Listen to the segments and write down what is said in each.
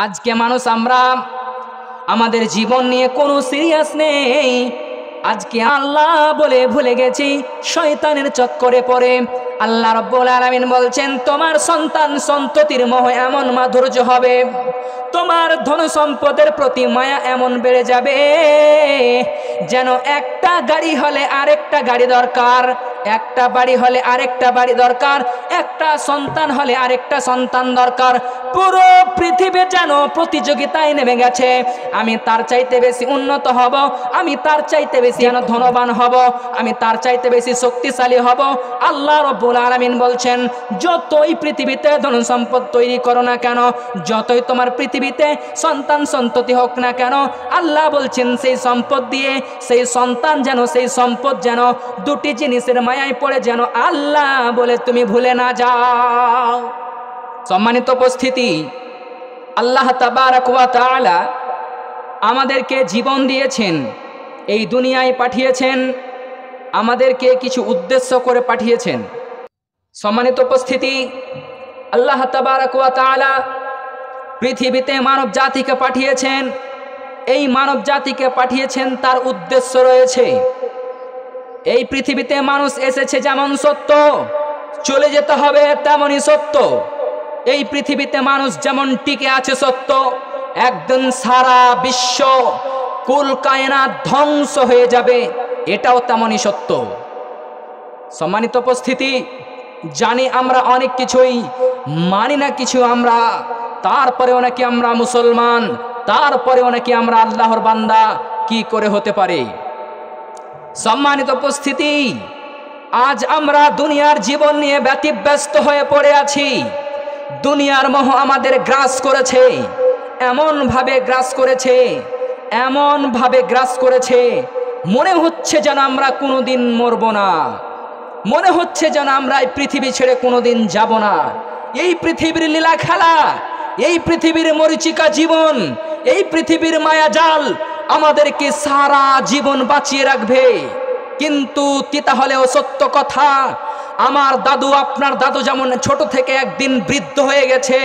আজকে মানুষ আমরা আমাদের জীবন নিয়ে কোনো সিরিয়াস নেই। আজকে আল্লাহ বলে ভুলে গেছি, শয়তানের চক্করে পড়ে। আল্লাহ রাব্বুল আলামিন বলছেন, তোমার সন্তান সন্ততির মোহ এমন মাধুর্য হবে, তোমার ধন সম্পদের প্রতি মায়া এমন বেড়ে যাবে যেন একটা গাড়ি হলে আরেকটা গাড়ি দরকার, একটা বাড়ি হলে আরেকটা বাড়ি দরকার, একটা সন্তান হলে আরেকটা সন্তান দরকার। পুরো পৃথিবী যেন প্রতিযোগিতায় নেমে গেছে। আমি তার চাইতে বেশি উন্নত হব, আমি তার চাইতে বেশি যেন ধনবান হব, আমি তার চাইতে বেশি শক্তিশালী হব। আল্লাহ রাব্বুল আলামিন বলছেন, যতই পৃথিবীতে ধন সম্পদ তৈরি করো না কেন, যতই তোমার পৃথিবীতে সন্তান সন্ততি হোক না কেন, আল্লাহ বলছেন সেই সম্পদ দিয়ে সেই সন্তান যেন, সেই সম্পদ যেন দুটি জিনিসের মায়ায় পড়ে যেন আল্লাহ বলে তুমি ভুলে না যাও। সম্মানিত উপস্থিতি, আল্লাহ তাবারক ওয়া তাআলা আমাদেরকে জীবন দিয়েছেন, এই দুনিয়ায় পাঠিয়েছেন, আমাদেরকে কিছু উদ্দেশ্য করে পাঠিয়েছেন। সম্মানিত উপস্থিতি, আল্লাহ তাবারক ওয়া তাআলা পৃথিবীতে মানব জাতিকে পাঠিয়েছেন। এই মানব জাতিকে পাঠিয়েছেন, তার উদ্দেশ্য রয়েছে। এই পৃথিবীতে মানুষ এসেছে যেমন সত্য, চলে যেতে হবে তেমনই সত্য। এই পৃথিবীতে মানুষ যেমন টিকে আছে সত্য, একদিন সারা বিশ্ব কুল কায়নাত ধ্বংস হয়ে যাবে, এটাও তেমনই সত্য। সম্মানিত উপস্থিতি, জানি আমরা অনেক কিছুই, মানি না কিছু আমরা, তারপরেও নাকি আমরা মুসলমান, তারপরেও নাকি আমরা আল্লাহর বান্দা, কি করে হতে পারে? সম্মানিত উপস্থিতি, আজ আমরা দুনিয়ার জীবন নিয়ে ব্যতিব্যস্ত হয়ে পড়ে আছি। দুনিয়ার মোহ আমাদের গ্রাস করেছে, এমনভাবে গ্রাস করেছে, এমনভাবে গ্রাস করেছে, মনে হচ্ছে যেন আমরা কোনোদিন মরব না, মনে হচ্ছে যেন আমরা এই পৃথিবী ছেড়ে কোনোদিন যাব না। এই পৃথিবীর লীলা খেলা, এই পৃথিবীর মরীচিকা জীবন, এই পৃথিবীর মায়াজাল আমাদেরকে সারা জীবন বাঁচিয়ে রাখবে। কিন্তু তিতা হলেও সত্য কথা, আমার দাদু, আপনার দাদু যেমন ছোট থেকে একদিন বৃদ্ধ হয়ে গেছে,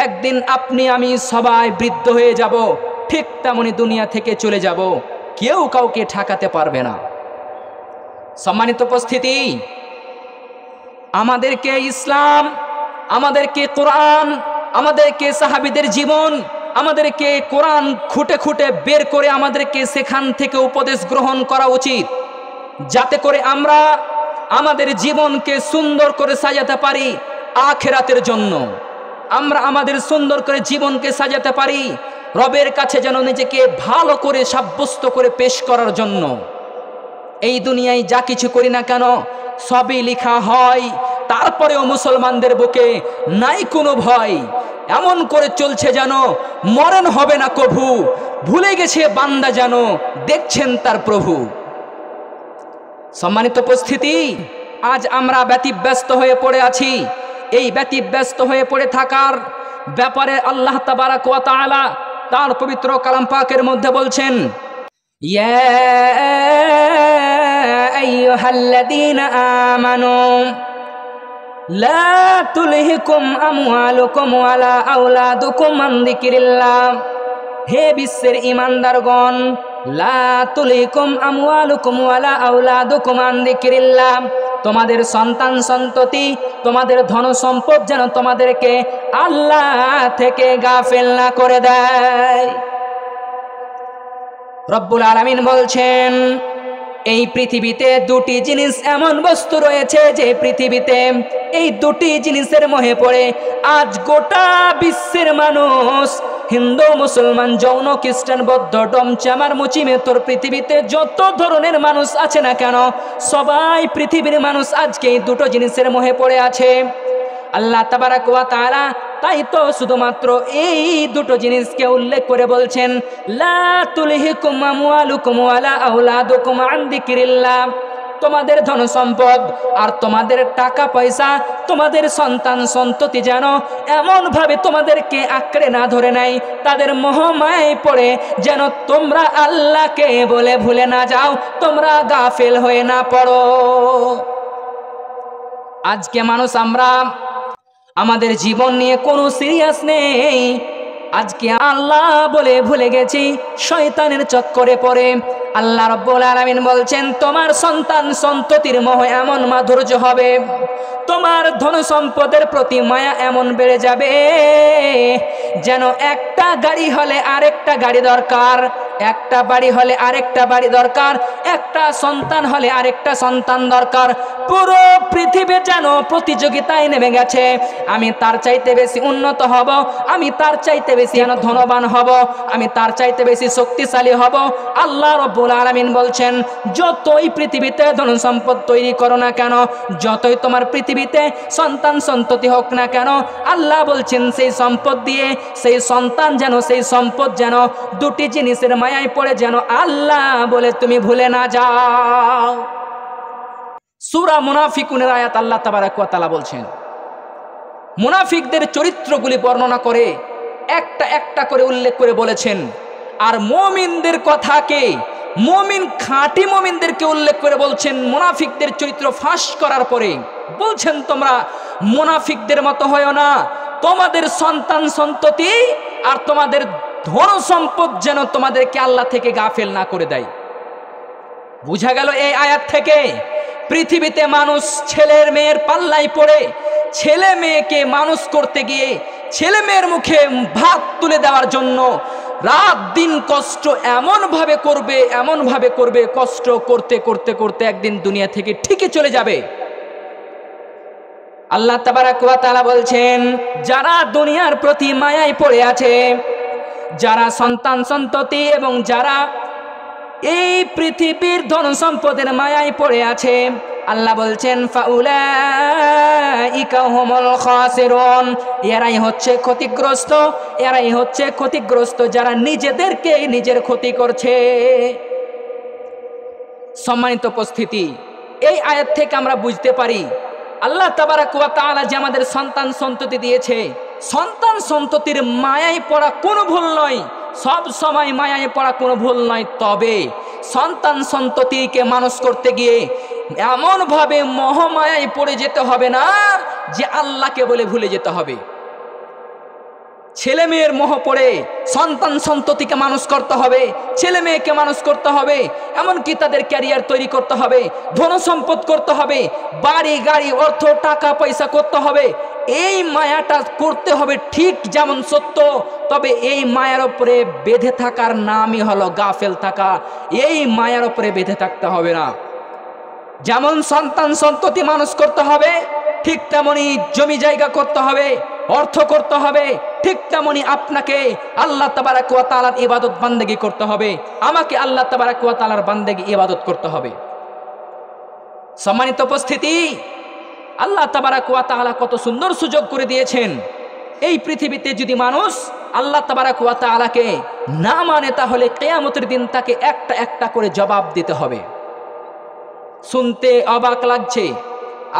একদিন আপনি আমি সবাই বৃদ্ধ হয়ে যাব, ঠিক তেমনি দুনিয়া থেকে চলে যাব, কেউ কাউকে ঠেকাতে পারবে না। সম্মানিত উপস্থিতি, আমাদেরকে ইসলাম, আমাদেরকে কোরআন, আমাদেরকে সাহাবীদের জীবন, আমাদেরকে কোরআন খুঁটে খুঁটে বের করে আমাদেরকে সেখান থেকে উপদেশ গ্রহণ করা উচিত, যাতে করে আমরা আমাদের জীবনকে সুন্দর করে সাজাতে পারি আখিরাতের জন্য। আমরা আমাদের সুন্দর করে জীবনকে সাজাতে পারি রবের কাছে যেন নিজেকে ভালো করে সাব্যস্ত করে পেশ করার জন্য। এই দুনিয়ায় যা কিছু করি না কেন সবই লেখা হয়, তারপরেও মুসলমানদের বুকে নাই কোনো ভয়, এমন করে চলছে যেন মরণ হবে না কভু, ভুলে গেছে বান্দা যেন দেখছেন তার প্রভু। সম্মানিত উপস্থিতি, আজ আমরা ব্যতিব্যস্ত হয়ে পড়ে আছি। এই ব্যতিব্যস্ত হয়ে পড়ে থাকার ব্যাপারে আল্লাহ তাবারক ওয়া তাআলা তার পবিত্র কালাম পাকের মধ্যে বলছেন, ইয়া আইয়ুহাল্লাযীনা আমানু লা তুলহিকুম আমওয়ালুকুম ওয়ালা আওলাদুকুম আন যিকরিল্লাহ। হে বিশ্বের ঈমানদারগণ, লা তুলহিকুম আমওয়ালুকুম ওয়ালা আওলাদুকুম আন যিকরিল্লাহ, তোমাদের সন্তান সন্ততি, তোমাদের ধন সম্পদ যেন তোমাদেরকে আল্লাহ থেকে গাফেল না করে দেয়। রব্বুল আলামিন বলছেন, এই পৃথিবীতে দুটি জিনিস এমন বস্তু রয়েছে যে পৃথিবীতে এই দুটি জিনিসের মোহে পড়ে আজ গোটা বিশ্বের মানুষ, হিন্দু মুসলমান জৈন খ্রিস্টান বৌদ্ধ ডমচামার মুচি মেতর, পৃথিবীতে যত ধরনের মানুষ আছে না কেন সবাই পৃথিবীর মানুষ আজকে এই দুটো জিনিসের মোহে পড়ে আছে। আল্লাহ তাবারক ওয়া তাআলা তাই তো শুধুমাত্র এই দুটো জিনিসকে উল্লেখ করে বলছেন, লা তুলহিকুম আমওয়ালুকুম ওয়ালা আওলাদুকুম আন যিকরিল্লাহ, তোমাদের ধন সম্পদ আর তোমাদের টাকা পয়সা, তোমাদের সন্তান সন্ততি যেন এমনভাবে তোমাদেরকে আঁকড়ে না ধরে নাই, তাদের মোহমায় পড়ে যেন তোমরা আল্লাহকে বলে ভুলে না যাও, তোমরা গাফেল হয়ে না পড়ো। আজকে মানুষ আমরা আমাদের জীবন নিয়ে কোনো সিরিয়াস নেই। আজকে আল্লাহ বলে ভুলে গেছি, শয়তানের চক্করে পড়ে। আল্লাহ রাব্বুল আলামিন বলছেন, তোমার সন্তান সন্ততির মোহ এমন মাধুর্য হবে, তোমার ধন সম্পদের প্রতি মায়া এমন বেড়ে যাবে, যেন একটা গাড়ি হলে আরেকটা গাড়ি দরকার, একটা বাড়ি হলে আরেকটা বাড়ি দরকার, একটা সন্তান হলে আরেকটা সন্তান দরকার। পুরো পৃথিবী যেন প্রতিযোগিতায় নেমে গেছে, আমি তার চাইতে বেশি উন্নত হব, আমি তার চাইতে বেশি যেন ধনবান হব, আমি তার চাইতে বেশি শক্তিশালী হব। আল্লাহ রাব্বুল আলামিন বলছেন, যতই পৃথিবীতে ধন সম্পদ তৈরি করো না কেন, যতই তোমার পৃথিবীতে সন্তান সন্ততি হোক না কেন, আল্লাহ বলছেন সেই সম্পদ দিয়ে সেই সন্তান যেন, সেই সম্পদ যেন দুটি জিনিসের মায়ায় পড়ে যেন আল্লাহ বলে তুমি ভুলে না যাও। সূরা মুনাফিকুনের আয়াত আল্লাহ তাবারক ওয়া তাআলা বলছেন, মুনাফিকদের চরিত্রগুলি বর্ণনা করে একটা একটা করে উল্লেখ করে বলেছেন। আর মুমিনদের কথাকে, মুমিন খাঁটি মুমিনদেরকে উল্লেখ করে বলছেন মুনাফিকদের চরিত্র ফাঁস করার পরে বলছেন, তোমরা মুনাফিকদের মতো হয়ো না, তোমাদের সন্তান সন্ততি আর তোমাদের ধন সম্পদ যেন তোমাদেরকে আল্লাহ থেকে গাফেল না করে দেয়। বুঝা গেল এই আয়াত থেকে পৃথিবীতে মানুষ ছেলের মেয়ের পাল্লায় পড়ে ছেলে মেয়েকে মানুষ করতে গিয়ে ছেলে মেয়ের মুখে ভাত তুলে দেওয়ার জন্য রাত দিন কষ্ট এমনভাবে করবে, এমনভাবে করবে, কষ্ট করতে করতে করতে একদিন দুনিয়া থেকে ঠিকই চলে যাবে। আল্লাহ তাবারক ওয়া তাআলা বলছেন, যারা দুনিয়ার প্রতি মায়ায় পড়ে আছে, যারা সন্তান সন্ততি এবং যারা এই পৃথিবীর ধন সম্পদের মায়ায় পড়ে আছে, আল্লাহ বলছেন ফাউলাইকা হুমুল খাসিরুন, এরাই হচ্ছে ক্ষতিগ্রস্ত, এরাই হচ্ছে ক্ষতিগ্রস্ত যারা নিজেদেরকে নিজের ক্ষতি করছে। সম্মানিত উপস্থিতি, এই আয়াত থেকে আমরা বুঝতে পারি আল্লাহ তাবারক ওয়া তাআলা যে আমাদের সন্তান সন্ততি দিয়েছে, সন্তান সন্ততির মায়ায় পড়া কোনো ভুল নয়, সব সময় মায়ায় পড়া কোনো ভুল নয়। তবে সন্তান সন্ততিকে মানুষ করতে গিয়ে এমনভাবে মোহমায়ায় পড়ে যেতে হবে না যে আল্লাহকে বলে ভুলে যেতে হবে। ছেলে মেয়ের মোহ পড়ে সন্তান সন্ততিকে মানুষ করতে হবে, ছেলে মেয়েকে মানুষ করতে হবে, এমনকি তাদের ক্যারিয়ার তৈরি করতে হবে, ধন সম্পদ করতে হবে, বাড়ি গাড়ি অর্থ টাকা পয়সা করতে হবে। এই মায়াটা করতে হবে ঠিক যেমন সত্য, তবে এই মায়ার উপরে বেঁধে থাকার নামই হলো গাফেল থাকা। এই মায়ার উপরে বেঁধে থাকতে হবে না। যেমন সন্তান সন্ততি মানুষ করতে হবে, ঠিক তেমনি জমি জায়গা করতে হবে, অর্থ করতে হবে, ঠিক তেমনি আপনাকে আল্লাহ তাবারক ওয়া তাআলার ইবাদত বান্দেগি করতে হবে, আমাকে আল্লাহ তাবারক ওয়া তাআলার বান্দেগি ইবাদত করতে হবে। সম্মানিত উপস্থিতি, আল্লাহ তাবারক ওয়া তাআলা কত সুন্দর সুযোগ করে দিয়েছেন। এই পৃথিবীতে যদি মানুষ আল্লাহ তাবারক ওয়া তাআলাকে না মানে, তাহলে কিয়ামতের দিন তাকে একটা একটা করে জবাব দিতে হবে। শুনতে অবাক লাগছে,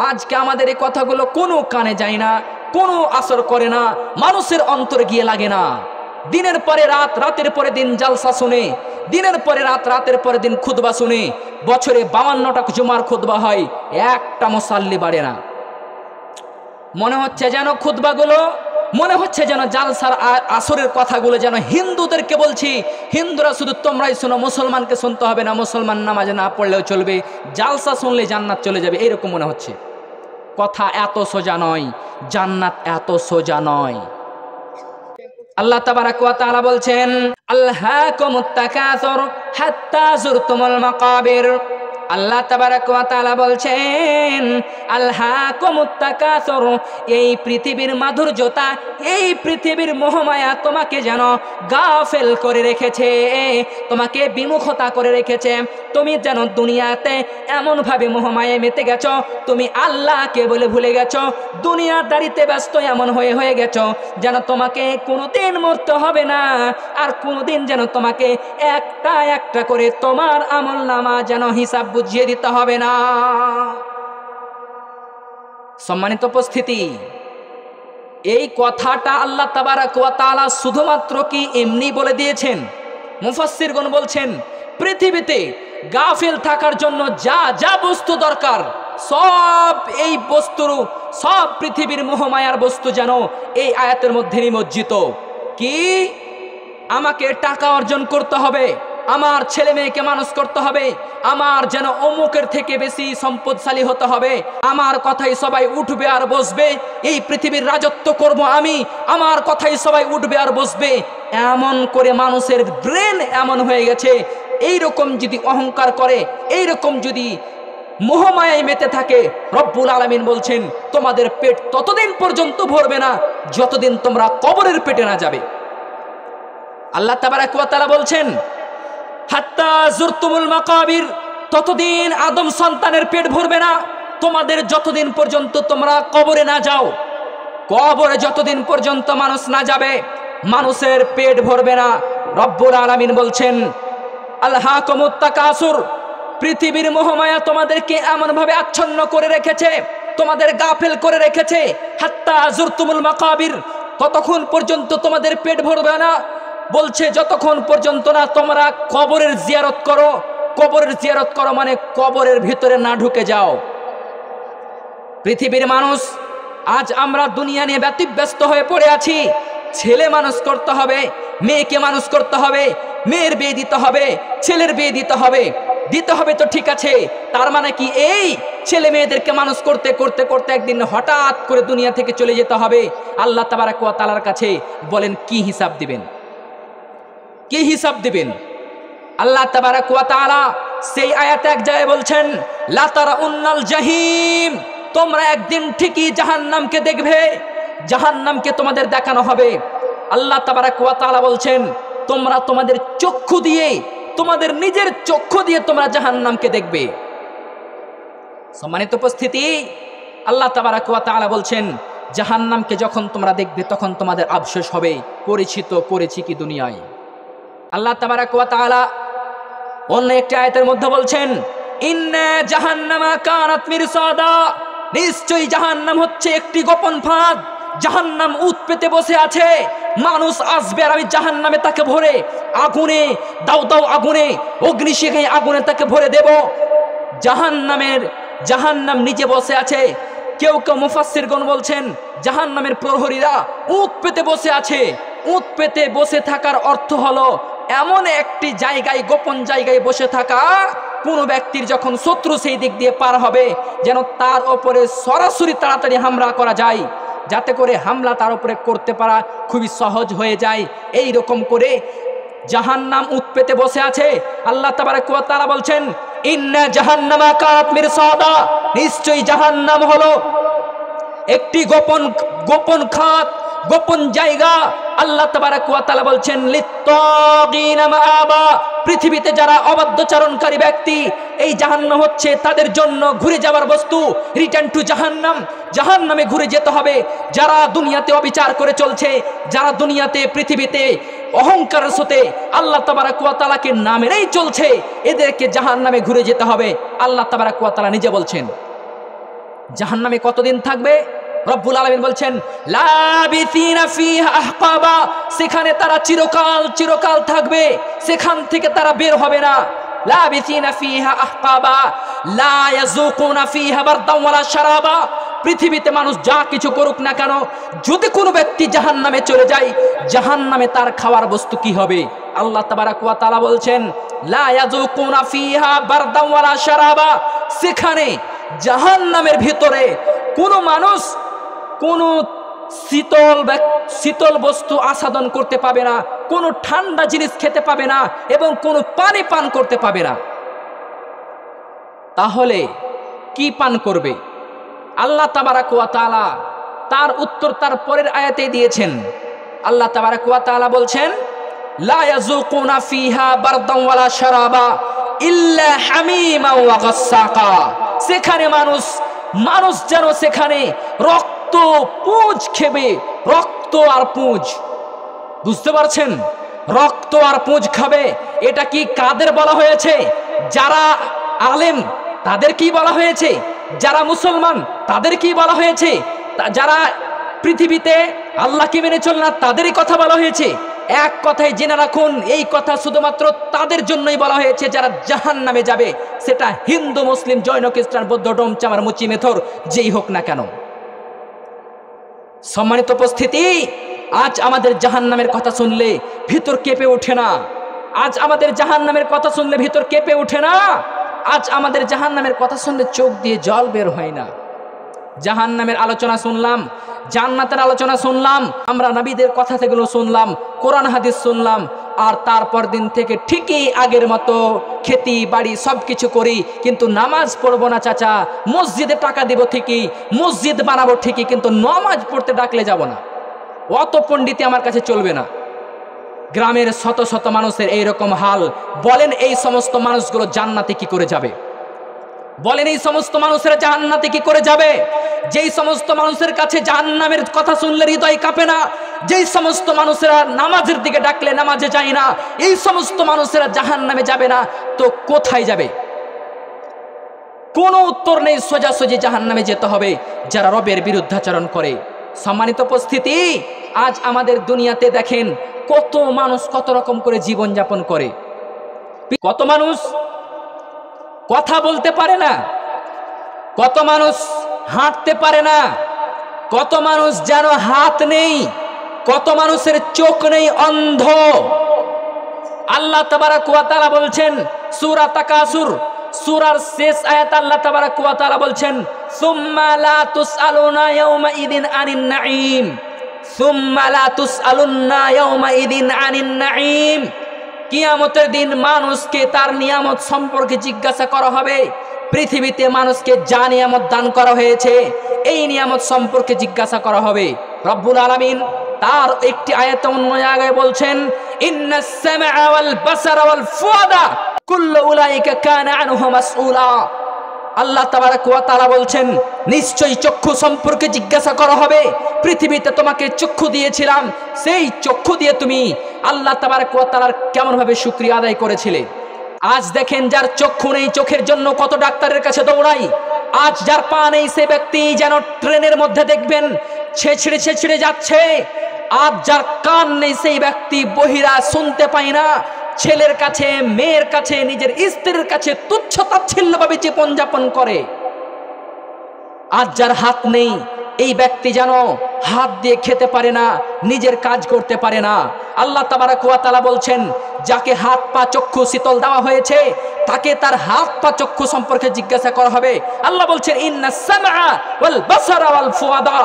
আজকে আমাদের এই কথাগুলো কোনো কানে যায় না, কোনো আসর করে না, মানুষের অন্তরে গিয়ে লাগে না। দিনের পরে রাত, রাতের পরে দিন জালসা শুনে, দিনের পরে রাত, রাতের পরে দিন খুতবা শুনে, বছরে 52টা জুমার খুতবা হয়, একটা মুসাল্লি বাড়ে না। মনে হচ্ছে যেন খুতবাগুলো, মনে হচ্ছে যেন জালসার আসরের কথাগুলো যেন হিন্দুদেরকে বলছি, হিন্দুরা শুধু তোমরাই শোনো, মুসলমানকে শুনতে হবে না, মুসলমান নামাজ না পড়লেও চলবে, জালসা শুনলে জান্নাত চলে যাবে, এইরকম মনে হচ্ছে। কথা এত সোজা নয়, জান্নাত এত সোজা নয়। আল্লাহ তাবারক ওয়া তাআলা বলছেন, আলহাকুমুত তাকাসুর হাত্তা যুরতুমুল মাকাবির। আল্লাহ তাবারক ওয়া তাআলা বলছেন, আলহাকুমুত তাকাসুর, এই পৃথিবীর মাধুর্যতা, এই পৃথিবীর মোহমায়া তোমাকে যেন গাফেল করে রেখেছে, তোমাকে বিমুখতা করে রেখেছে। তুমি যেন দুনিয়াতে এমনভাবে মোহমায়ায় মেতে গেছো, তুমি আল্লাহকে বলে ভুলে গেছো, দুনিয়াদারিতে ব্যস্ত এমন হয়ে গেছো যেন তোমাকে কোনোদিন মরতে হবে না, আর কোনোদিন যেন তোমাকে একটা একটা করে তোমার আমল নামা যেন হিসাব বুঝিয়ে দিতে হবে না। সম্মানিত উপস্থিতি, এই কথাটা আল্লাহ তাবারক ওয়া তাআলা শুধুমাত্র কি এমনি বলে দিয়েছেন? মুফাসসিরগণ বলছেন, পৃথিবীতে গাফিল থাকার জন্য যা যা বস্তু দরকার, সব এই বস্তুর, সব পৃথিবীর মোহমায়ার বস্তু যেন এই আয়াতের মধ্যে নিমজ্জিত। কি আমাকে টাকা অর্জন করতে হবে, আমার ছেলে মেয়েকে মানুষ করতে হবে, আমার যেন অমুকের থেকে বেশি সম্পদশালী হতে হবে, আমার কথাই সবাই উঠবে আর বসবে, এই পৃথিবীর রাজত্ব করব আমি, আমার কথাই সবাই উঠবে আর বসবে। এমন করে মানুষের ব্রেন এমন হয়ে গেছে। এই রকম যদি অহংকার করে, এই রকম যদি মোহমায়ায় মেতে থাকে, রব্বুল আলামিন বলছেন তোমাদের পেট ততদিন পর্যন্ত ভরবে না যতদিন তোমরা কবরের পেটে না যাবে। আল্লাহ তাবারাক ওয়া তাআলা বলছেন হাত্তা জুরতুমুল মাকাবির, ততদিন আদম সন্তানের পেট ভরবে না তোমাদের যতদিন পর্যন্ত তোমরা কবরে না যাও। কবরে যতদিন পর্যন্ত মানুষ না যাবে মানুষের পেট ভরবে না। রব্বুল আলামিন বলছেন আলহাকুমুত তাকাসুর, পৃথিবীর মোহমায়া তোমাদেরকে এমন ভাবে আচ্ছন্ন করে রেখেছে, তোমাদের গাফেল করে রেখেছে। হাত্তা জুরতুমুল মাকাবির, ততক্ষণ পর্যন্ত তোমাদের পেট ভরবে না। বলছে যতক্ষণ পর্যন্ত না তোমরা কবরের জিয়ারত করো। কবরের জিয়ারত করো মানে কবরের ভিতরে না ঢুকে যাও। পৃথিবীর মানুষ আজ আমরা দুনিয়া নিয়ে ব্যতিব্যস্ত হয়ে পড়ে আছি। ছেলে মানুষ করতে হবে, মেয়েকে মানুষ করতে হবে, মেয়ের বিয়ে দিতে হবে, ছেলের বিয়ে দিতে হবে। দিতে হবে তো ঠিক আছে, তার মানে কি এই ছেলে মেয়েদেরকে মানুষ করতে করতে করতে একদিন হঠাৎ করে দুনিয়া থেকে চলে যেতে হবে? আল্লাহ তাবারাক ওয়া তাআলার কাছে বলেন কি হিসাব দিবেন? কি হিসাব দিবেন? আল্লাহ তাবারাক ওয়া তাআলা সেই আয়াতে এক জায়গায় বলছেন লা তারাউন্নাল জাহিম, তোমরা একদিন ঠিকই জাহান্নামকে দেখবে, জাহান্নামকে তোমাদের দেখানো হবে। আল্লাহ তাবারাক ওয়া তাআলা বলছেন তোমরা তোমাদের চক্ষু দিয়ে, তোমাদের নিজের চক্ষু দিয়ে তোমরা জাহান্নামকে দেখবে। সম্মানিত উপস্থিতি, আল্লাহ তাবারাক ওয়া তাআলা বলছেন জাহান্নামকে যখন তোমরা দেখবে তখন তোমাদের আফসোস হবে, করেছি তো করেছি কি দুনিয়ায়। আল্লাহ তাবারাক ওয়া তাআলা অন্য একটি আয়াতের মধ্যে বলছেন ইন্না জাহান্নামা কানাত মিরসাদা, নিশ্চয়ই জাহান্নাম হচ্ছে একটি গোপন ফাঁদ। জাহান্নাম উত পেতে বসে আছে, মানুষ আসবে আর আমি জাহান্নামে তাকে ভরে আগুনে, দাও দাও আগুনে, অগ্নিশিখায় আগুনে তাকে ভরে দেব। জাহান্নাম নিজে বসে আছে। কেউ কেউ মুফাসসিরগণ বলছেন জাহান্নামের প্রহরীরা উত পেতে বসে আছে। উত পেতে বসে থাকার অর্থ হলো এমন একটি জায়গায়, গোপন জায়গায় বসে থাকা, কোনো ব্যক্তির যখন শত্রু সেই দিক দিয়ে পার হবে যেন তার ওপরে সরাসরি তাড়াতাড়ি হামলা করা যায়, যাতে করে হামলা তার উপরে করতে পারা খুবই সহজ হয়ে যায়। এই রকম করে জাহান্নাম উৎপেতে বসে আছে। আল্লাহ তাবারাক ওয়া তাআলা বলছেন ইন্না জাহান্নামা কানাত মিরসাদা, নিশ্চয়ই জাহান্নাম হলো একটি গোপন খাত, গোপন জায়গা। আল্লাহ তাবারাক ওয়া তাআলা বলছেন লিত্তাগিনা মাআবা, পৃথিবীতে যারা অবাধ্যচারণকারী ব্যক্তি, এই জাহান্নাম হচ্ছে তাদের জন্য ঘুরে যাওয়ার বস্তু। রিটার্ন টু জাহান্নাম, জাহান্নামে ঘুরে যেতে হবে। যারা দুনিয়াতে অবিচার করে চলছে, যারা দুনিয়াতে পৃথিবীতে অহংকারের সাথে আল্লাহ তাবারাক ওয়া তাআলাকে না মেনেই চলছে, এদেরকে জাহান্নামে ঘুরে যেতে হবে। আল্লাহ তাবারাক ওয়া তাআলা নিজে বলছেন জাহান্নামে কতদিন থাকবে? রব্বুল আলামিন বলছেন লাবিসিনা ফিহা আহকাবা, সেখানে তারা চিরকাল থাকবে, সেখান থেকে তারা বের হবে না। লাবিসিনা ফিহা আহকাবা লা ইয়াযুকুনা ফিহা বারদান ওয়ালা শারাবা, পৃথিবীতে মানুষ যা কিছু করুক না কেন, যদি কোনো ব্যক্তি জাহান্নামে চলে যায়, জাহান্নামে তার খাওয়ার বস্তু কি হবে? আল্লাহ তাবারাক ওয়া তাআলা বলছেন লা ইয়াযুকুনা ফিহা বারদান ওয়ালা শারাবা, সেখানে জাহান্নামের ভিতরে কোনো মানুষ কোনো শীতল বস্তু আস্বাদন করতে পাবে না, কোনো ঠান্ডা জিনিস খেতে পাবে না এবং কোনো পানি পান করতে পাবে না। তাহলে কি পান করবে? আল্লাহ তাবারাক ওয়া তাআলা তার উত্তর তার পরের আয়াতে দিয়েছেন। আল্লাহ তাবারাক ওয়া তাআলা বলছেন লা ইয়াযুকুনা ফিহা বারদান ওয়ালা শারাবা ইল্লা হামিমা ওয়া গাসসাকা, সেখানে মানুষ যেন সেখানে রক্ত পুঁজ খেবে, রক্ত আর পুঁজ। বুঝতে পারছেন? রক্ত আর পুঁজ খাবে। এটা কি কাদের বলা হয়েছে? যারা আলেম তাদের কি বলা হয়েছে? যারা মুসলমান তাদের কি বলা হয়েছে? যারা পৃথিবীতে আল্লাহকে মেনে চলে না তাদেরই কথা বলা হয়েছে? এক কথায় জেনে রাখুন, এই কথা শুধুমাত্র তাদের জন্যই বলা হয়েছে যারা জাহান্নামে যাবে, সেটা হিন্দু, মুসলিম, জৈন, খ্রিস্টান, বৌদ্ধ, ডোম, চামার, মুচি, মেথর যেই হোক না কেন। সম্মানিত উপস্থিতি, আজ আমাদের জাহান্নামের কথা শুনলে ভিতর কেঁপে ওঠে না? আজ আমাদের জাহান্নামের কথা শুনলে ভিতর কেঁপে ওঠে না? আজ আমাদের জাহান্নামের কথা শুনলে চোখ দিয়ে জল বের হয় না? জাহান্নামের আলোচনা শুনলাম, জান্নাতের আলোচনা শুনলাম, আমরা নবীদের কথা সেগুলো শুনলাম, কোরআন হাদিস শুনলাম, আর তারপর দিন থেকে ঠিকই আগের মতো খেতি বাড়ি সব কিছু করি, কিন্তু নামাজ পড়বো না চাচা। মসজিদে টাকা দেব ঠিকই, মসজিদ বানাবো ঠিকই, কিন্তু নামাজ পড়তে ডাকলে যাব না। অত পণ্ডিতি আমার কাছে চলবে না। গ্রামের শত শত মানুষের এইরকম হাল। বলেন এই সমস্ত মানুষগুলো জান্নাতে কি করে যাবে? বলেন এই সমস্ত মানুষেরা জাহান্নাতে কি করে যাবে? যেই সমস্ত মানুষের কাছে জাহান্নামের কথা শুনলে হৃদয় কাঁপে না, যেই সমস্ত মানুষেরা নামাজের দিকে ডাকলে নামাজে যায় না, এই সমস্ত মানুষেরা জাহান্নামে যাবে না তো কোথায় যাবে? কোনো উত্তর নেই। সোজাসুজি জাহান্নামে যেতে হবে যারা রবের বিরুদ্ধাচরণ করে। সম্মানিত উপস্থিতি, আজ আমাদের দুনিয়াতে দেখেন কত মানুষ কত রকম করে জীবন যাপন করে। কত মানুষ কথা বলতে পারে না, কত মানুষ হাঁটতে পারে না, কত মানুষ যেন হাত নেই, কত মানুষের চোখ নেই, অন্ধ। আল্লাহ তাবারাক ওয়া তাআলা বলছেন সূরা তাকাসুর সূরার শেষ আয়াত, আল্লাহ তাবারাক ওয়া তাআলা বলছেন সুম্মা লা তুসআলুনা ইয়াওমা ইদিন আনিন নাঈম, সুম্মা লা তুসআলুনা ইয়াওমা ইদিন আনিন নাঈম। কিয়ামতের দিন মানুষকে তার নিয়ামত সম্পর্কে জিজ্ঞাসা করা হবে। পৃথিবীতে মানুষকে যা নিয়ামত দান করা হয়েছে এই নিয়ামত সম্পর্কে জিজ্ঞাসা করা হবে। রব্বুল আলামিন তার একটি আয়াতে অন্য জায়গায় বলছেন ইন্নাস সামআ ওয়াল বাসারা ওয়াল ফুআদা কুল্লু উলাইকা কানা আনহু মাসউলা। আল্লাহ তাবারাক ওয়া তাআলা বলছেন নিশ্চয়ই চক্ষু সম্পর্কে জিজ্ঞাসা করা হবে। পৃথিবীতে তোমাকে চক্ষু দিয়েছিলাম, সেই চক্ষু দিয়ে তুমি আল্লাহ তাবারাক ওয়া তাআলার কেমন ভাবে শুকরিয়া আদায় করেছিলে। আজ দেখেন যার চক্ষু নেই, চোখের জন্য কত ডাক্তারের কাছে দৌড়াই। আজ যার পা নেই সে ব্যক্তি যেন ট্রেনের মধ্যে দেখবেন ছেঁচড়ে ছেঁচড়ে যাচ্ছে। আজ যার কান নেই সেই ব্যক্তি বহিরা শুনতে পায় না। ছেলের কাছে, মেয়ের কাছে, নিজের স্ত্রীর কাছে তুচ্ছ তাচ্ছিল্যভাবে জীবনযাপন করে। আজ যার হাত নেই এই ব্যক্তি যেন হাত দিয়ে খেতে পারে না, নিজের কাজ করতে পারে না। আল্লাহ তাবারাক ওয়া তাআলা বলছেন যাকে হাত পা চক্ষু শীতল দেওয়া হয়েছে তাকে তার হাত পা চক্ষু সম্পর্কে জিজ্ঞাসা করা হবে। আল্লাহ বলছেন ইন্নাস সামআ ওয়াল বাসারা ওয়াল ফুআদা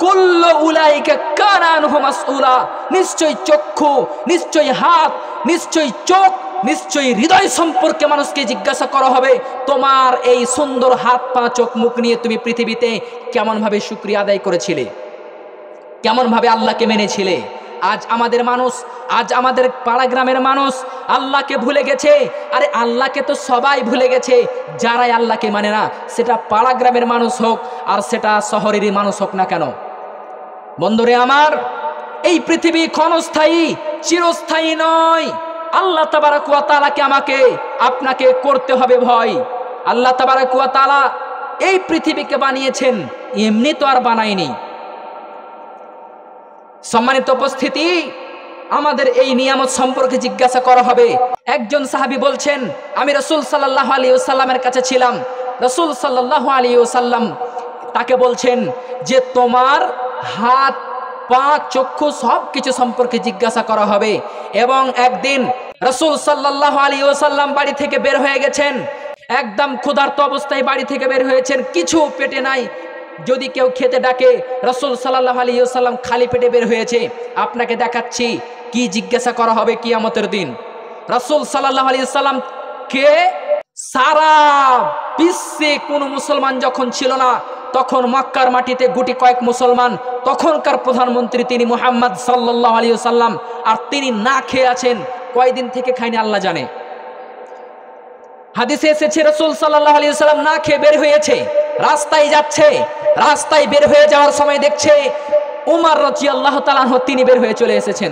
কুল্লু উলাইকা কানা আনহু মাসউলা। নিশ্চয়ই চক্ষু, নিশ্চয়ই হাত, নিশ্চয়ই চোখ, নিশ্চয়ই হৃদয় সম্পর্কে মানুষকে জিজ্ঞাসা করা হবে। তোমার এই সুন্দর হাত পা চোখ মুখ নিয়ে তুমি পৃথিবীতে কেমন ভাবে শুকরিয়া আদায় করেছিলে, কেমন ভাবে আল্লাহকে মেনেছিলে। আজ আমাদের মানুষ, আজ আমাদের পাড়া গ্রামের মানুষ আল্লাহকে ভুলে গেছে। আরে আল্লাহকে তো সবাই ভুলে গেছে, যারাই আল্লাহকে মানে না, সেটা পাড়া গ্রামের মানুষ হোক আর সেটা শহরেরই মানুষ হোক না কেন। বন্ধুরে আমার, এই পৃথিবী ক্ষণস্থায়ী, চিরস্থায়ী নয়। আল্লাহ তাবারাক ওয়া তাআলাকে আমাকে আপনাকে করতে হবে ভয়। আল্লাহ তাবারাক ওয়া তাআলা এই পৃথিবীকে বানিয়েছেন, এমনি তো আর বানায়নি। সম্মানিত উপস্থিতি, আমাদের এই নিয়ামত সম্পর্কে জিজ্ঞাসা করা হবে। একজন সাহাবী বলছেন আমি রাসূল সাল্লাল্লাহু আলাইহি ওয়াসাল্লামের কাছে ছিলাম। রাসূল সাল্লাল্লাহু আলাইহি ওয়াসাল্লাম তাকে বলছেন যে তোমার হাত পা চক্ষু সব কিছু সম্পর্কে জিজ্ঞাসা করা হবে। এবং একদিন রাসূল সাল্লাল্লাহু আলাইহি ওয়াসাল্লাম বাড়ি থেকে বের হয়ে গেছেন, একদম ক্ষুধার্ত অবস্থায় বাড়ি থেকে বের হয়েছেন, কিছু পেটে নাই। যদি কেউ খেতে ডাকে রাসূল সাল্লাল্লাহু আলাইহি ওয়াসাল্লাম খালি পেটে বের হয়েছে। আপনাকে দেখাচ্ছি কি জিজ্ঞাসা করা হবে কিয়ামতের দিন। রাসূল সাল্লাল্লাহু আলাইহি ওয়াসাল্লাম কে? সারা বিশ্বে কোনো মুসলমান যখন ছিল না, তখন মক্কার মাটিতে গুটি কয়েক মুসলমান, তখনকার প্রধানমন্ত্রী তিনি মুহাম্মদ সাল্লাল্লাহু আলাইহি ওয়াসাল্লাম। আর তিনি না খেয়ে আছেন, কয়দিন থেকে খায়নি আল্লাহ জানে। হাদিসে এসেছে রাসূল সাল্লাল্লাহু আলাইহি ওয়াসাল্লাম না খেয়ে বের হয়েছে, রাস্তায় যাচ্ছে। রাস্তায় বের হয়ে যাওয়ার সময় দেখছে উমর রাদিয়াল্লাহু তাআলা আনহু তিনি বের হয়ে চলে এসেছেন।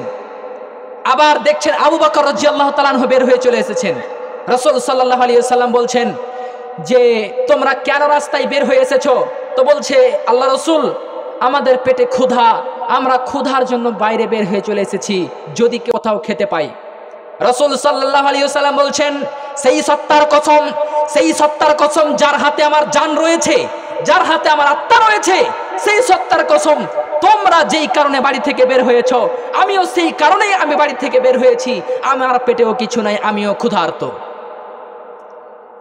আবার দেখছেন আবু বকর রাদিয়াল্লাহু তাআলা আনহু বের হয়ে চলে এসেছেন। রাসূল সাল্লাল্লাহু আলাইহি ওয়াসাল্লাম বলছেন যে তোমরা কেন রাস্তায় বের হয়ে এসেছো? তো বলছে আল্লাহ রাসূল আমাদের পেটে ক্ষুধা, আমরা ক্ষুধার জন্য বাইরে বের হয়ে চলে এসেছি, যদি কোথাও খেতে পাই। রাসূল সাল্লাল্লাহু আলাইহি ওয়াসাল্লাম বলছেন সেই সত্তার কসম, সেই সত্তার কসম যার হাতে আমার জান রয়েছে, যার হাতে আমার আত্মা রয়েছে, সেই সত্তার কসম তোমরা যেই কারণে বাড়ি থেকে বের হয়েছো আমিও সেই কারণেই আমি বাড়ি থেকে বের হয়েছি, আমার পেটেও কিছু নাই, আমিও ক্ষুধার্ত।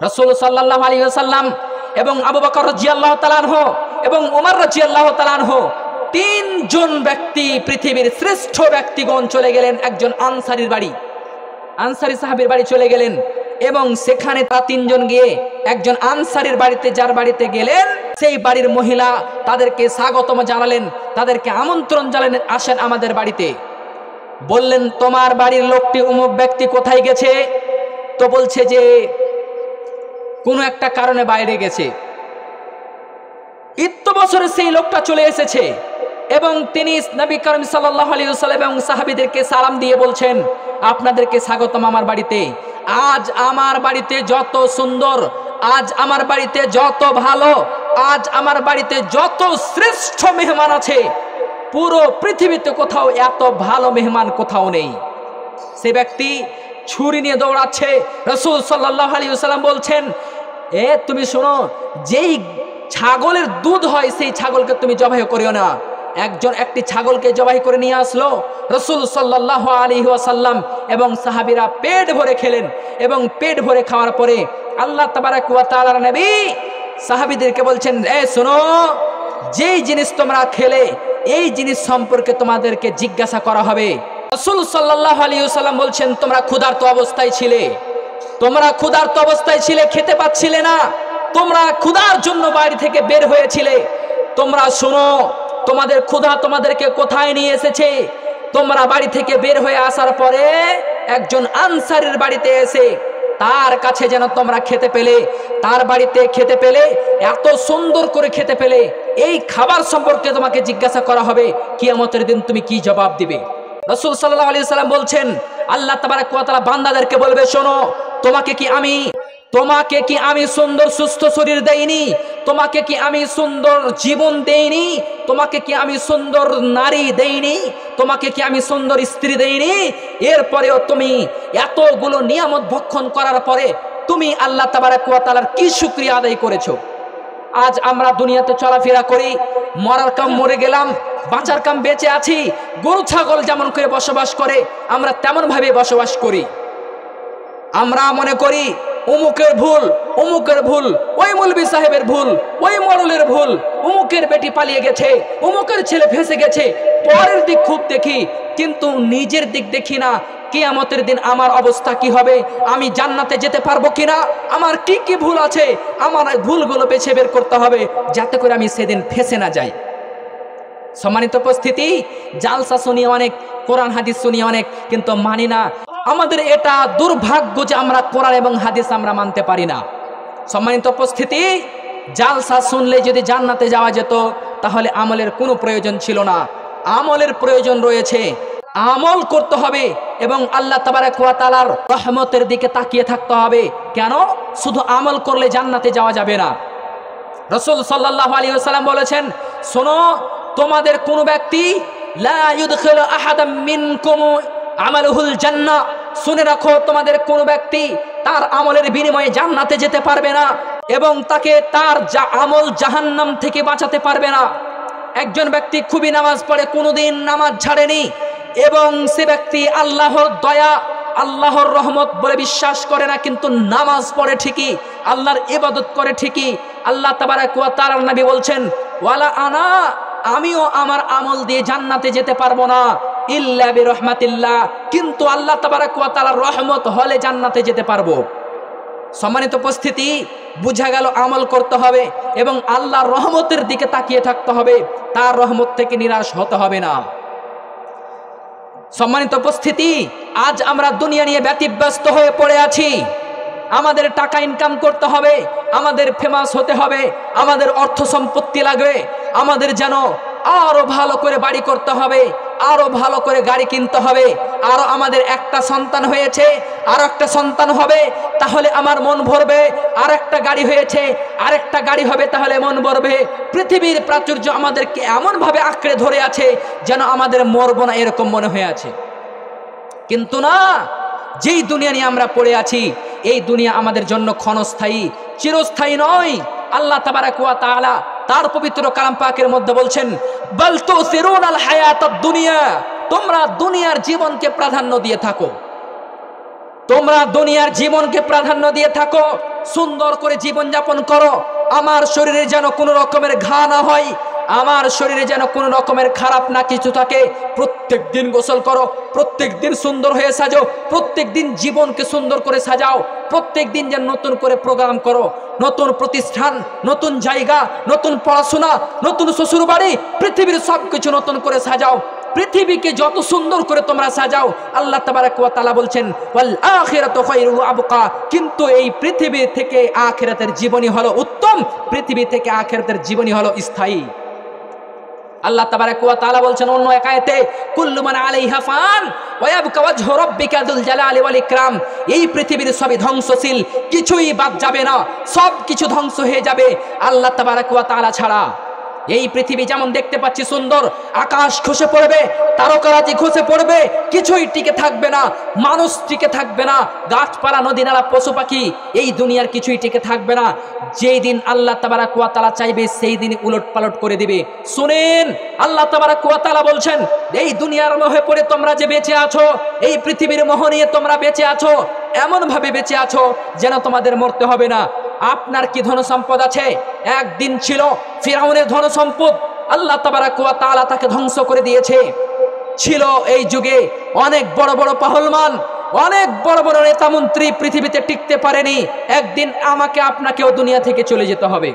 রাসূল সাল্লাল্লাহু আলাইহি ওয়াসাল্লাম এবং আবু বকর রাদিয়াল্লাহু তাআলা আনহু এবং ওমর রাদিয়াল্লাহু তাআলা আনহু, তিনজন ব্যক্তি, পৃথিবীর শ্রেষ্ঠ ব্যক্তিগণ চলে গেলেন একজন আনসারীর বাড়ি, আনসারী সাহাবীর বাড়ি চলে গেলেন এবং সেখানে তারা তিনজন গিয়ে একজন আনসারীর বাড়িতে, যার বাড়িতে গেলেন সেই বাড়ির মহিলা তাদেরকে স্বাগতম জানালেন, তাদেরকে আমন্ত্রণ জানালেন, আসেন আমাদের বাড়িতে। বললেন তোমার বাড়ির লোকটি অমুক ব্যক্তি কোথায় গেছে? তো বলছে যে কোনো একটা কারণে বাইরে গেছে। ইত্য বছরে সেই লোকটা চলে এসেছে এবং তিনি নবী করিম সাল্লাল্লাহু আলাইহি ওয়াসাল্লাম এবং সাহাবীদেরকে সালাম দিয়ে বলছেন আপনাদেরকে স্বাগতম আমার বাড়িতে। আজ আমার বাড়িতে যত সুন্দর, আজ আমার বাড়িতে যত ভালো, আজ আমার বাড়িতে যত শ্রেষ্ঠ মেহমান আছে, পুরো পৃথিবীতে কোথাও এত ভালো মেহমান কোথাও নেই। সে ব্যক্তি ছুরি নিয়ে দৌড়াচ্ছে। রাসূল সাল্লাল্লাহু আলাইহি ওয়াসাল্লাম বলছেন তুমি শোনো, যেই ছাগলের দুধ হয় সেই ছাগলকে তুমি জবাই করিও না। একটি ছাগলকে জবাই করে নিয়ে আসলো রাসূল সাল্লাল্লাহু আলাইহি ওয়াসাল্লাম এবং সাহাবীরা পেট ভরে খেলেন এবং পেট ভরে খাওয়ার পরে আল্লাহ তাবারাক ওয়া তাআলার নবী সাহাবীদেরকে বলছেন শোনো, যেই জিনিস তোমরা খেলে এই জিনিস সম্পর্কে তোমাদেরকে জিজ্ঞাসা করা হবে। রাসূল সাল্লাল্লাহু আলাইহি ওয়াসাল্লাম বলছেন তোমরা ক্ষুধার্ত অবস্থায় ছিলে, তোমরা ক্ষুধার্ত অবস্থায় ছিলে, খেতে পাচ্ছিলে না, তোমরা ক্ষুধার জন্য বাড়ি থেকে বের হয়েছিলে। তোমরা শোনো, তোমাদের ক্ষুধা তোমাদেরকে কোথায় নিয়ে এসেছে? তোমরা বাড়ি থেকে বের হয়ে আসার পরে একজন আনসারীর বাড়িতে এসে তার কাছে যেন তোমরা খেতে পেলে, তার বাড়িতে খেতে পেলে, এত সুন্দর করে খেতে পেলে, এই খাবার সম্পর্কে তোমাকে জিজ্ঞাসা করা হবে, কিয়ামতের দিন তুমি কি জবাব দিবে? রাসূল সাল্লাল্লাহু আলাইহি ওয়াসাল্লাম বলছেন আল্লাহ তাবারাক ওয়া তাআলা বান্দাদেরকে বলবে শোনো, তোমাকে কি আমি সুন্দর সুস্থ শরীর দেইনি? তোমাকে কি আমি সুন্দর জীবন দেইনি? তোমাকে কি আমি সুন্দর নারী দেইনি? তোমাকে কি আমি সুন্দর স্ত্রী দেইনি? এরপরেও তুমি এতগুলো নিয়ামত ভক্ষণ করার পরে তুমি আল্লাহ তাবারাক ওয়া তাআলার কি শুকরিয়া আদায় করেছো? আজ আমরা দুনিয়াতে চলাফেরা করি, মরার কাম মরে গেলাম, বাঁচার কাম বেঁচে আছি। গরু ছাগল যেমন করে বসবাস করে আমরা তেমন ভাবে বসবাস করি। আমরা মনে করি অমুকের ভুল, অমুকের ভুল, ওই মৌলবী সাহেবের ভুল, ওই মরলের ভুল, অমুকের বেটি পালিয়ে গেছে, অমুকের ছেলে ফেঁসে গেছে, পরের দিক খুব দেখি কিন্তু নিজের দিক দেখি না। কিয়ামতের দিন আমার অবস্থা কি হবে? আমি জান্নাতে যেতে পারবো কিনা? আমার কি কি ভুল আছে? আমার ভুলগুলো বেছে বের করতে হবে যাতে করে আমি সেদিন ফেঁসে না যাই। সম্মানিত উপস্থিতি, জালসা শুনি অনেক, কোরআন হাদিস শুনি অনেক, কিন্তু মানি না। আমাদের এটা দুর্ভাগ্য যে আমরা কোরআন এবং হাদিস আমরা মানতে পারি না। সম্মানিত উপস্থিতি, জালসা শুনলে যদি জান্নাতে যাওয়া যেত তাহলে আমলের কোনো প্রয়োজন ছিল না। আমলের প্রয়োজন রয়েছে, আমল করতে হবে এবং আল্লাহ তাবারাক ওয়া তাআলার রহমতের দিকে তাকিয়ে থাকতে হবে। কেন? শুধু আমল করলে জান্নাতে যাওয়া যাবে না। রাসূল সাল্লাল্লাহু আলাইহি ওয়াসাল্লাম বলেছেন শোনো, তোমাদের কোন ব্যক্তি লা ইউদখিলু আহাদাম মিনকুম আমালুহুল জান্নাহ, শুনে রাখো তোমাদের কোন ব্যক্তি তার আমলের বিনিময়ে জান্নাতে যেতে পারবে না এবং তাকে তার আমল জাহান্নাম থেকে বাঁচাতে পারবে না। একজন ব্যক্তি খুবই নামাজ পড়ে, কোনোদিন নামাজ ছাড়েনি এবং সে ব্যক্তি আল্লাহর দয়া, আল্লাহর রহমত বলে বিশ্বাস করে না, কিন্তু নামাজ পড়ে ঠিকই, আল্লাহর ইবাদত করে ঠিকই। আল্লাহ তাবারাক ওয়া তাআলার নবী বলছেন ওয়ালা আমিও আমার আমল দিয়ে জান্নাতে যেতে পারবো না ইল্লা বিরহমাতিল্লাহ, কিন্তু আল্লাহ তাবারাক ওয়া তাআলার রহমত হলে জান্নাতে যেতে পারবো। সম্মানিত উপস্থিতি, বুঝা গেল আমল করতে হবে এবং আল্লাহর রহমতের দিকে তাকিয়ে থাকতে হবে, তার রহমত থেকে নিরাশ হতে হবে না। সম্মানিত উপস্থিতি, আজ আমরা দুনিয়া নিয়ে ব্যতিব্যস্ত হয়ে পড়ে আছি। আমাদের টাকা ইনকাম করতে হবে, আমাদের ফেমাস হতে হবে, আমাদের অর্থ সম্পত্তি লাগবে, আমাদের যেন আরো ভালো করে বাড়ি করতে হবে, আরো ভালো করে গাড়ি কিনতে হবে, আরো আমাদের একটা সন্তান হয়েছে, আর একটা সন্তান হবে তাহলে আমার মন ভরবে, আর একটা গাড়ি হয়েছে, আরেকটা গাড়ি হবে তাহলে মন ভরবে। পৃথিবীর প্রাচুর্য আমাদেরকে এমন ভাবে আঁকড়ে ধরে আছে যেন আমাদের মরবো না এরকম মনে হয়ে আছে। কিন্তু না, যেই দুনিয়া নিয়ে আমরা পড়ে আছি এই দুনিয়া আমাদের জন্য ক্ষণস্থায়ী, চিরস্থায়ী নয়। আল্লাহ তাবারাক ওয়া তাআলা তার পবিত্র কালাম পাকের মধ্যে বলছেন, বাল তুসিরুনাল হায়াতাদ দুনিয়া, তোমরা দুনিয়ার জীবনকে প্রাধান্য দিয়ে থাকো, তোমরা দুনিয়ার জীবনকে প্রাধান্য দিয়ে থাকো, সুন্দর করে জীবন যাপন করো। আমার শরীরে যেন কোনো রকমের ঘা না হয়, আমার শরীরে যেন কোনো রকমের খারাপ না কিছু থাকে। প্রত্যেক দিন গোসল করো, প্রত্যেক দিন সুন্দর হয়ে সাজো, প্রত্যেক দিন জীবনকে সুন্দর করে সাজাও, প্রত্যেক দিন যেন নতুন করে প্রোগ্রাম করো, নতুন প্রতিষ্ঠান, নতুন জায়গা, নতুন পড়াশোনা, নতুন শ্বশুর বাড়ি, পৃথিবীর সব কিছু নতুন করে সাজাও। পৃথিবীকে যত সুন্দর করে তোমরা সাজাও, আল্লাহ তাবারাক ওয়া তাআলা বলছেন ওয়াল আখিরাতু খায়রু ওয়া আবকা, কিন্তু এই পৃথিবী থেকে আখিরাতের জীবনই হলো উত্তম, পৃথিবী থেকে আখিরাতের জীবনই হলো স্থায়ী। আল্লাহ তাবারাক ওয়া তাআলা বলছেন অন্য এক আয়াতে, কুল্লু মান আলাইহা ফান ওয়া ইয়াবকা ওয়াজহু রাব্বিকা যুল জালালি ওয়াল ইকরাম, এই পৃথিবীর সবই ধ্বংসশীল, কিছুই বাদ যাবে না, সব কিছু ধ্বংস হয়ে যাবে আল্লাহ তাবারাক ওয়া তাআলা ছাড়া। এই পৃথিবী যেমন দেখতে পাচ্ছি সুন্দর, আকাশ খসে পড়বে, তারকারাজি খসে পড়বে, কিছুই টিকে থাকবে না, মানুষ টিকে থাকবে না, গাছপালা, নদী নালা, পশু পাখি, এই দুনিয়ার কিছুই টিকে থাকবে না। যেই দিন আল্লাহ তাবারাক ওয়া তাআলা চাইবে সেই দিন উলট পালট করে দিবে। শুনেন, আল্লাহ তাবারাক ওয়া তাআলা বলছেন, এই দুনিয়ার মোহে পড়ে তোমরা যে বেঁচে আছো, এই পৃথিবীর মোহ নিয়ে তোমরা বেঁচে আছো, এমন ভাবে বেঁচে আছো যেন তোমাদের মরতে হবে না। আপনার কি ধন সম্পদ আছে? একদিন ছিল ফিরআউনের ধন সম্পদ, আল্লাহ তাবারাক ওয়া তাআলা তাকে ধ্বংস করে দিয়েছে। ছিল এই যুগে অনেক বড় বড় পাহলমান, অনেক বড় বড় নেতা মন্ত্রী পৃথিবীতে টিকতে পারেনি। একদিন আমাকে আপনাকেও দুনিয়া থেকে চলে যেতে হবে।